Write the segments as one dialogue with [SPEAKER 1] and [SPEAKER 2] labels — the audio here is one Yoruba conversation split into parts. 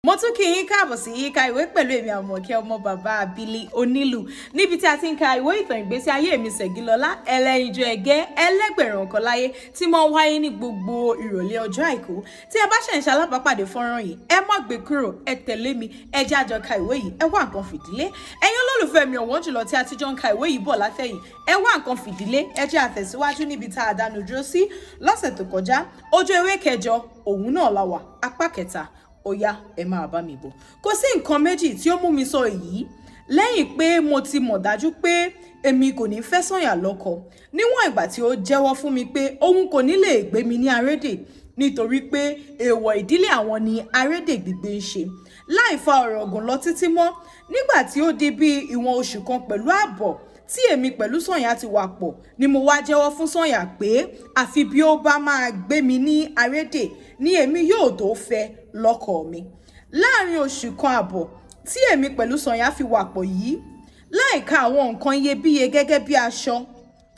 [SPEAKER 1] mo tún kí yín káàbọ̀ sí yíká ìwé pẹ̀lú èmi Àmọ̀kẹ́ ọmọ bàbá Abílí onílù níbi tí a ti ń ka ìwé ìtàn ìgbésí ayé mi gílọlá ẹlẹ́yinjú ẹgẹ ẹlẹ́gbẹ̀rún ọkọ láyé tí mo ń wáyé ní gbogbo ìrọ̀lẹ́ ọjọ́ àìkú. Tí ẹ bá ṣe ń ṣalábàápàdé fọ́nrán yìí ẹ má gbé kúrò, ẹ tẹ̀lé mi, ẹ jẹ́ a jọ ka ìwé yìí, ẹ wá nǹkan fìdílé. Ẹ̀yin olólùfẹ́ mi ọ̀wọ́n jùlọ tí a ti jọ ń ka ìwé yìí bọ̀ látẹ̀yìn, ẹ wá nǹkan fìdílé, ẹ jẹ́ a tẹ̀síwájú níbi tá a dánu dúró sí lọ́sẹ̀ tó kọjá. Ojú ewé kẹjọ òun náà la wà, apá kẹta. Ó yá, ẹ máa bá mi bọ̀. Kò sí nǹkan méjì tí ó mú mi sọ èyí lẹ́yìn pé mo ti mọ̀ dájú pé èmi kò ní fẹ́ Sànyà lọ́kọ níwọ̀n ìgbà tí ó jẹ́wọ́ fún mi pé òun kò ní lè gbé mi ní arédè nítorí pé èèwọ̀ ìdílé àwọn ni arédè gbígbé ń ṣe. Láì fa ọ̀rọ̀ ọ̀gùn lọ títí mọ́, nígbà tí ó di bí ìwọ̀n oṣù kan pẹ̀lú ààbọ̀ tí èmi pẹ̀lú Sànyà ti wà pọ̀ ni mo wá jẹ́wọ́ fún Sànyà pé àfi bí ó bá máa gbé mi ní arédè ni èmi yóò tó fẹ́ lọ́kọ mi. Láàárín oṣù kan àbọ̀ tí èmi pẹ̀lú Sànyà fi wà pọ̀ yìí, láìka àwọn nǹkan iyebíye gẹ́gẹ́ bí aṣọ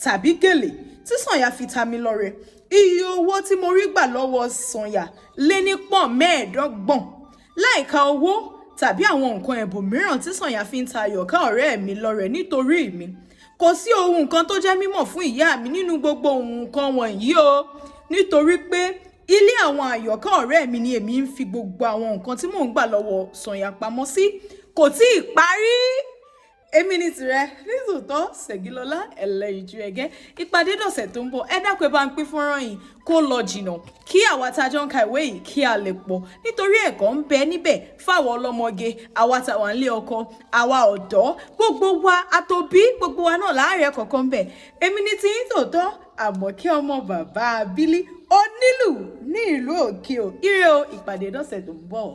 [SPEAKER 1] tàbí gèlè tí Sànyà fi ta mi lọ́rẹ, iye owó tí mo rí gbà lọ́wọ́ Sànyà lé ní pọ́n 15. Láìka owó tàbí àwọn nǹkan ẹ̀bùn mìíràn tí Sànyà fi ń ta àyọ̀ká ọ̀rẹ́ mi lọ́rẹ nítorí mi, kò sí ohun kan tó jẹ́ mímọ̀ fún ìyá mi nínú gbogbo ohun nǹkan wọ̀nyí o, nítorí pé ilé àwọn àyọ̀ká ọ̀rẹ́ mi ni èmi ń fi gbogbo àwọn nǹkan tí mò ń gbà lọ́wọ́ Sànyà pamọ́ sí. Kò tí ì parí. Èmi ní tirẹ̀ nítòótọ́ Ṣẹ̀gilọlá ẹlẹ́yinjú ẹgẹ. Ìpàdé dọ̀sẹ̀ tó ń bọ̀, ẹ dákun ẹ bá ń pín fọ́nrán yìí kó lọ jìnnà kí àwa tá a jọ ń ka ìwé yìí kí a lè pọ̀, nítorí ẹ̀kọ́ ń bẹ níbẹ̀ fáwọn ọlọ́mọge, àwa táwa ń lé ọkọ, àwa ọ̀dọ́, gbogbo wa àtòbí, gbogbo wa náà láàárẹ̀ kọ̀ọ̀kan ń bẹ. Èmi ní tiyín tòótọ́ Àmọ̀kẹ́ ọmọ bàbá Abílí onílù ní ìlú òkè o. Ire o, ìpàdé dọ̀sẹ̀ tó ń bọ̀.